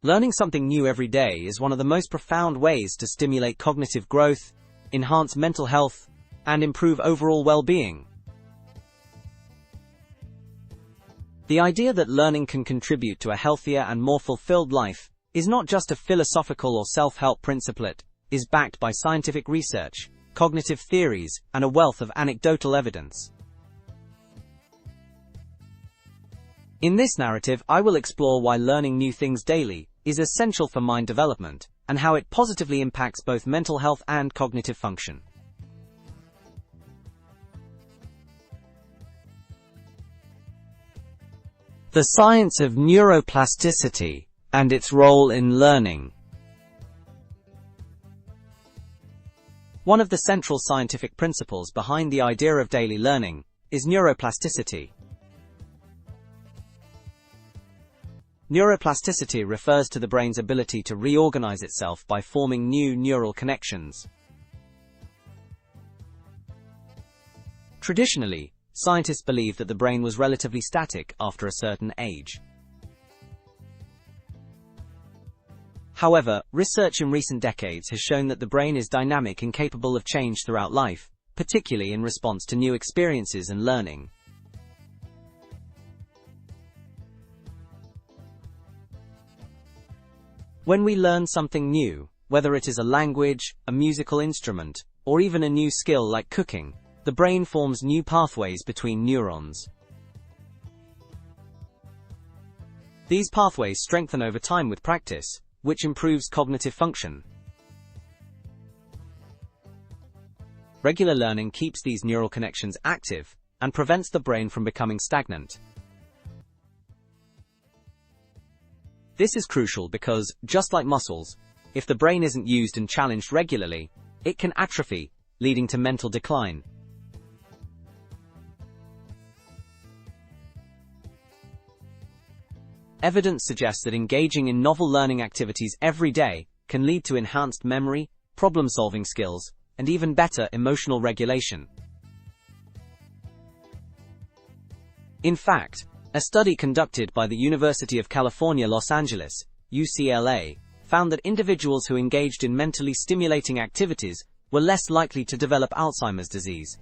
Learning something new every day is one of the most profound ways to stimulate cognitive growth, enhance mental health, and improve overall well-being. The idea that learning can contribute to a healthier and more fulfilled life is not just a philosophical or self-help principle. It is backed by scientific research, cognitive theories, and a wealth of anecdotal evidence. In this narrative, I will explore why learning new things daily is essential for mind development, and how it positively impacts both mental health and cognitive function. The science of neuroplasticity and its role in learning. One of the central scientific principles behind the idea of daily learning is neuroplasticity. Neuroplasticity refers to the brain's ability to reorganize itself by forming new neural connections. Traditionally, scientists believed that the brain was relatively static after a certain age. However, research in recent decades has shown that the brain is dynamic and capable of change throughout life, particularly in response to new experiences and learning. When we learn something new, whether it is a language, a musical instrument, or even a new skill like cooking, the brain forms new pathways between neurons. These pathways strengthen over time with practice, which improves cognitive function. Regular learning keeps these neural connections active and prevents the brain from becoming stagnant. This is crucial because, just like muscles, if the brain isn't used and challenged regularly, it can atrophy, leading to mental decline. Evidence suggests that engaging in novel learning activities every day can lead to enhanced memory, problem-solving skills, and even better emotional regulation. In fact, a study conducted by the University of California, Los Angeles, UCLA, found that individuals who engaged in mentally stimulating activities were less likely to develop Alzheimer's disease.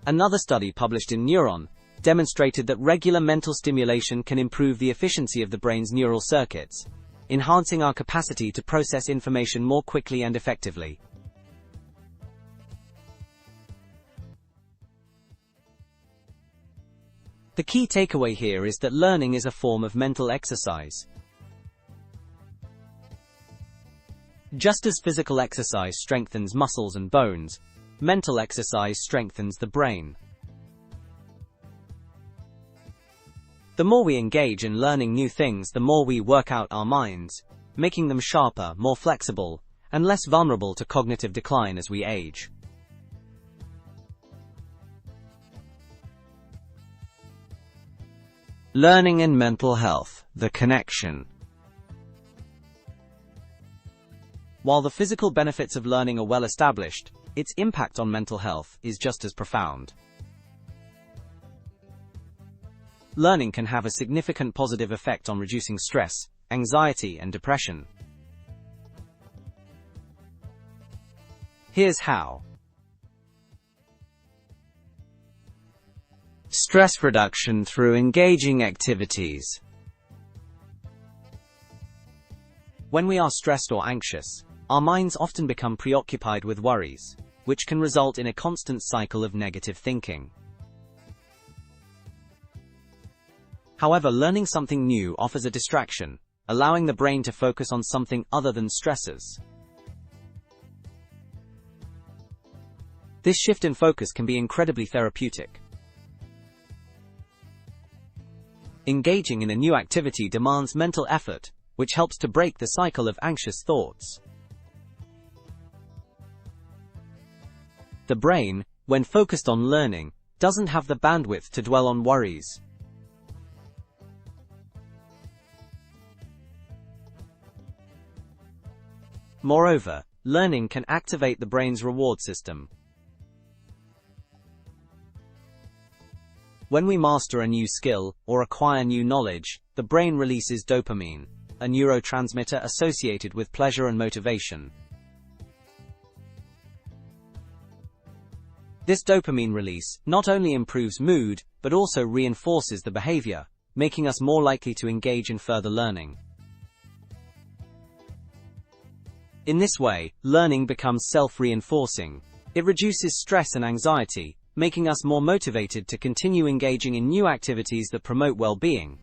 Another study published in Neuron demonstrated that regular mental stimulation can improve the efficiency of the brain's neural circuits, enhancing our capacity to process information more quickly and effectively. The key takeaway here is that learning is a form of mental exercise. Just as physical exercise strengthens muscles and bones, mental exercise strengthens the brain. The more we engage in learning new things, the more we work out our minds, making them sharper, more flexible, and less vulnerable to cognitive decline as we age. Learning and mental health, the connection. While the physical benefits of learning are well established, its impact on mental health is just as profound. Learning can have a significant positive effect on reducing stress, anxiety, and depression. Here's how. Stress reduction through engaging activities. When we are stressed or anxious, our minds often become preoccupied with worries, which can result in a constant cycle of negative thinking. However, learning something new offers a distraction, allowing the brain to focus on something other than stressors. This shift in focus can be incredibly therapeutic. Engaging in a new activity demands mental effort, which helps to break the cycle of anxious thoughts. The brain, when focused on learning, doesn't have the bandwidth to dwell on worries. Moreover, learning can activate the brain's reward system. When we master a new skill or acquire new knowledge, the brain releases dopamine, a neurotransmitter associated with pleasure and motivation. This dopamine release not only improves mood, but also reinforces the behavior, making us more likely to engage in further learning. In this way, learning becomes self-reinforcing. It reduces stress and anxiety, making us more motivated to continue engaging in new activities that promote well-being.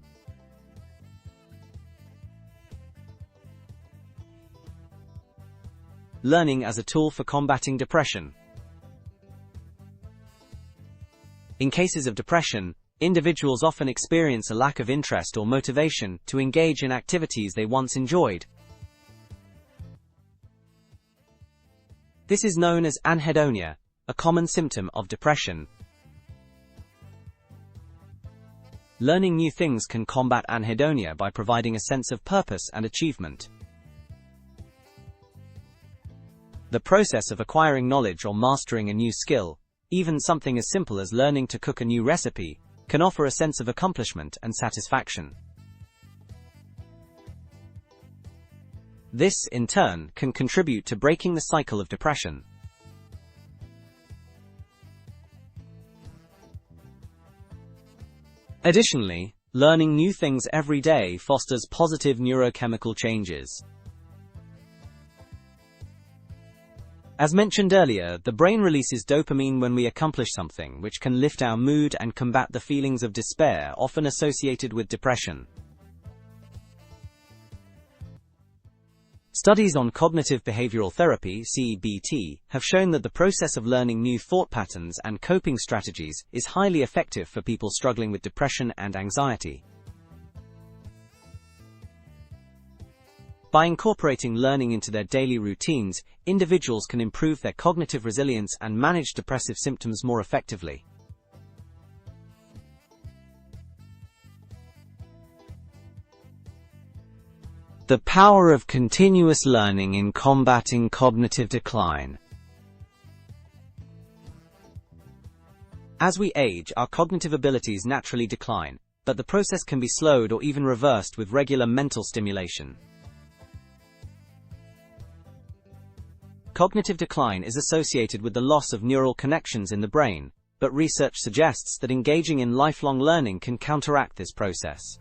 Learning as a tool for combating depression. In cases of depression, individuals often experience a lack of interest or motivation to engage in activities they once enjoyed. This is known as anhedonia, a common symptom of depression. Learning new things can combat anhedonia by providing a sense of purpose and achievement. The process of acquiring knowledge or mastering a new skill, even something as simple as learning to cook a new recipe, can offer a sense of accomplishment and satisfaction. This, in turn, can contribute to breaking the cycle of depression. Additionally, learning new things every day fosters positive neurochemical changes. As mentioned earlier, the brain releases dopamine when we accomplish something, which can lift our mood and combat the feelings of despair often associated with depression. Studies on cognitive behavioral therapy (CBT) have shown that the process of learning new thought patterns and coping strategies is highly effective for people struggling with depression and anxiety. By incorporating learning into their daily routines, individuals can improve their cognitive resilience and manage depressive symptoms more effectively. The power of continuous learning in combating cognitive decline. As we age, our cognitive abilities naturally decline, but the process can be slowed or even reversed with regular mental stimulation. Cognitive decline is associated with the loss of neural connections in the brain, but research suggests that engaging in lifelong learning can counteract this process.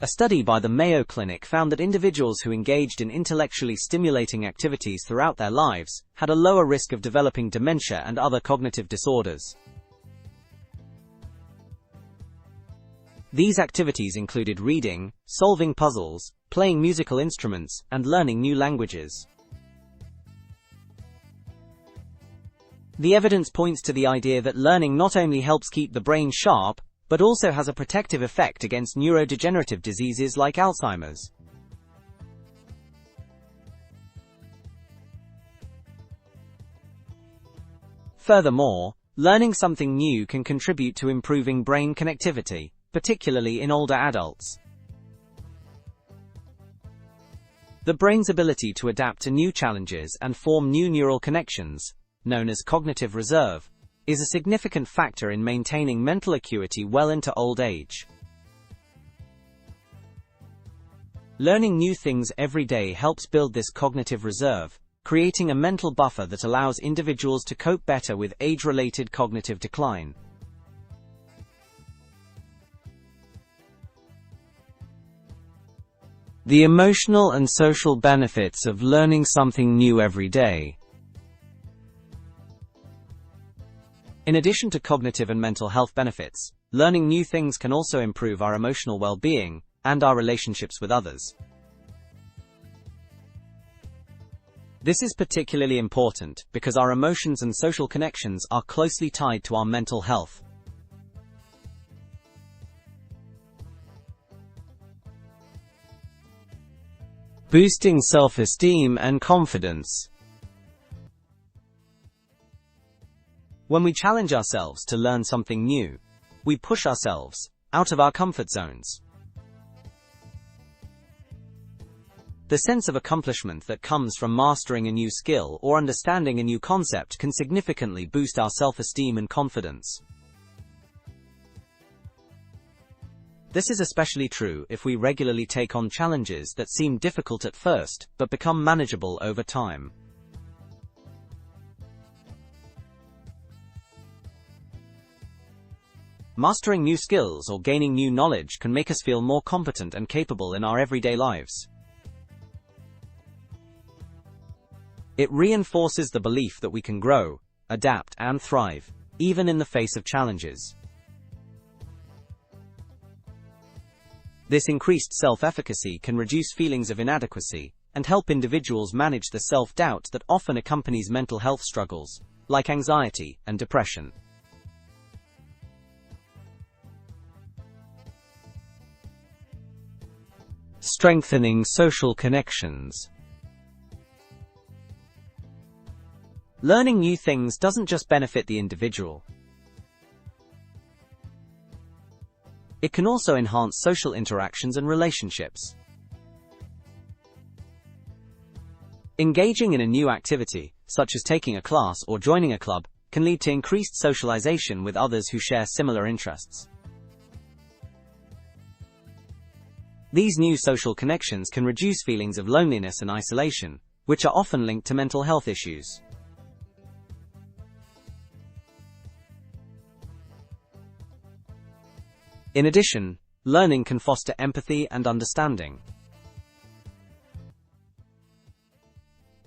A study by the Mayo Clinic found that individuals who engaged in intellectually stimulating activities throughout their lives had a lower risk of developing dementia and other cognitive disorders. These activities included reading, solving puzzles, playing musical instruments, and learning new languages. The evidence points to the idea that learning not only helps keep the brain sharp, but also has a protective effect against neurodegenerative diseases like Alzheimer's. Furthermore, learning something new can contribute to improving brain connectivity, particularly in older adults. The brain's ability to adapt to new challenges and form new neural connections, known as cognitive reserve, is a significant factor in maintaining mental acuity well into old age. Learning new things every day helps build this cognitive reserve, creating a mental buffer that allows individuals to cope better with age-related cognitive decline. The emotional and social benefits of learning something new every day. In addition to cognitive and mental health benefits, learning new things can also improve our emotional well-being and our relationships with others. This is particularly important because our emotions and social connections are closely tied to our mental health. Boosting self-esteem and confidence. When we challenge ourselves to learn something new, we push ourselves out of our comfort zones. The sense of accomplishment that comes from mastering a new skill or understanding a new concept can significantly boost our self-esteem and confidence. This is especially true if we regularly take on challenges that seem difficult at first, but become manageable over time. Mastering new skills or gaining new knowledge can make us feel more competent and capable in our everyday lives. It reinforces the belief that we can grow, adapt, and thrive, even in the face of challenges. This increased self-efficacy can reduce feelings of inadequacy and help individuals manage the self-doubt that often accompanies mental health struggles, like anxiety and depression. Strengthening social connections. Learning new things doesn't just benefit the individual. It can also enhance social interactions and relationships. Engaging in a new activity, such as taking a class or joining a club, can lead to increased socialization with others who share similar interests. These new social connections can reduce feelings of loneliness and isolation, which are often linked to mental health issues. In addition, learning can foster empathy and understanding.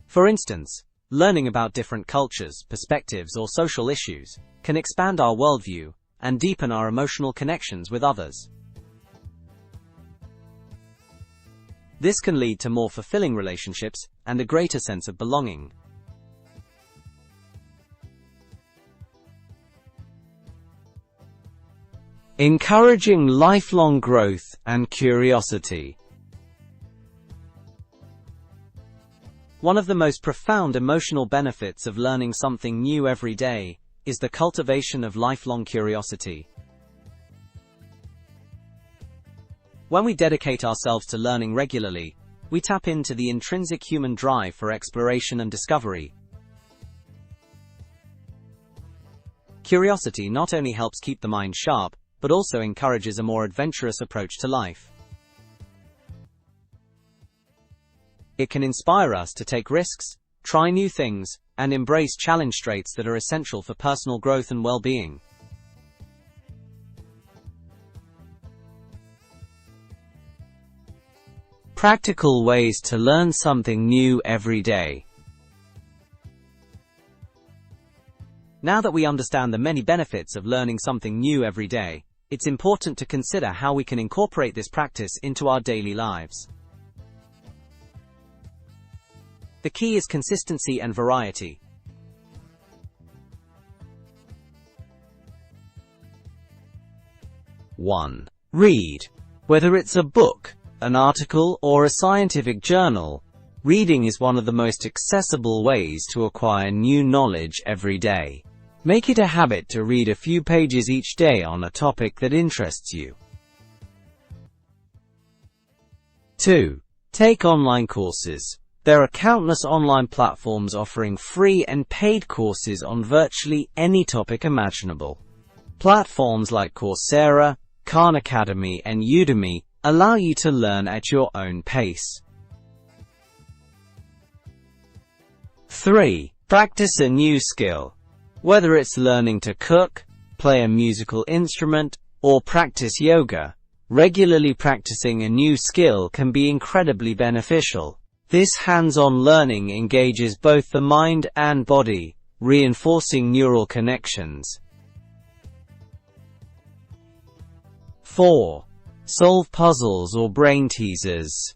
For instance, learning about different cultures, perspectives, or social issues can expand our worldview and deepen our emotional connections with others. This can lead to more fulfilling relationships and a greater sense of belonging. Encouraging lifelong growth and curiosity. One of the most profound emotional benefits of learning something new every day is the cultivation of lifelong curiosity. When we dedicate ourselves to learning regularly, we tap into the intrinsic human drive for exploration and discovery. Curiosity not only helps keep the mind sharp, but also encourages a more adventurous approach to life. It can inspire us to take risks, try new things, and embrace challenge traits that are essential for personal growth and well-being. Practical ways to learn something new every day. Now that we understand the many benefits of learning something new every day, it's important to consider how we can incorporate this practice into our daily lives. The key is consistency and variety. One. Read. Whether it's a book, an article, or a scientific journal, reading is one of the most accessible ways to acquire new knowledge every day. Make it a habit to read a few pages each day on a topic that interests you. 2. Take online courses. There are countless online platforms offering free and paid courses on virtually any topic imaginable. Platforms like Coursera, Khan Academy, and Udemy allow you to learn at your own pace. 3. Practice a new skill. Whether it's learning to cook, play a musical instrument, or practice yoga, regularly practicing a new skill can be incredibly beneficial. This hands-on learning engages both the mind and body, reinforcing neural connections. 4. Solve puzzles or brain teasers.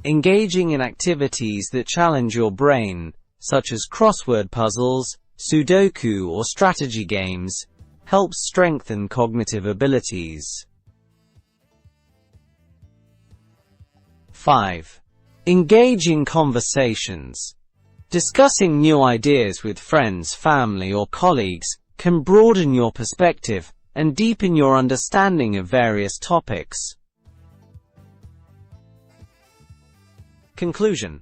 Engaging in activities that challenge your brain, such as crossword puzzles, Sudoku, or strategy games, helps strengthen cognitive abilities. 5. Engaging conversations. Discussing new ideas with friends, family, or colleagues can broaden your perspective and deepen your understanding of various topics. Conclusion.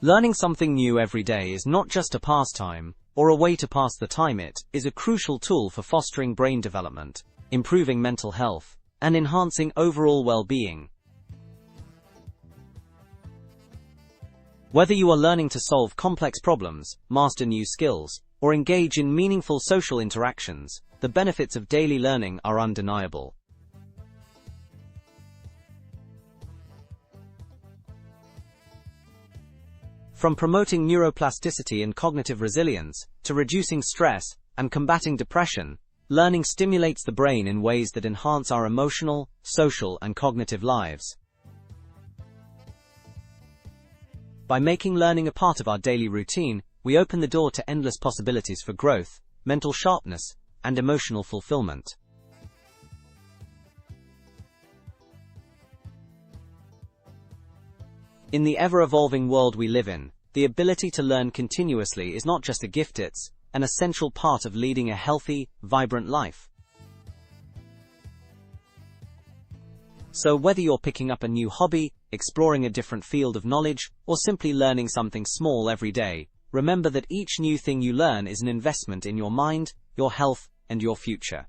Learning something new every day is not just a pastime, or a way to pass the time. It is a crucial tool for fostering brain development, improving mental health, and enhancing overall well-being. Whether you are learning to solve complex problems, master new skills, or engage in meaningful social interactions, the benefits of daily learning are undeniable. From promoting neuroplasticity and cognitive resilience, to reducing stress and combating depression, learning stimulates the brain in ways that enhance our emotional, social, and cognitive lives. By making learning a part of our daily routine, we open the door to endless possibilities for growth, mental sharpness, and emotional fulfillment. In the ever-evolving world we live in, the ability to learn continuously is not just a gift, it's an essential part of leading a healthy, vibrant life. So whether you're picking up a new hobby, exploring a different field of knowledge, or simply learning something small every day, remember that each new thing you learn is an investment in your mind, your health, and your future.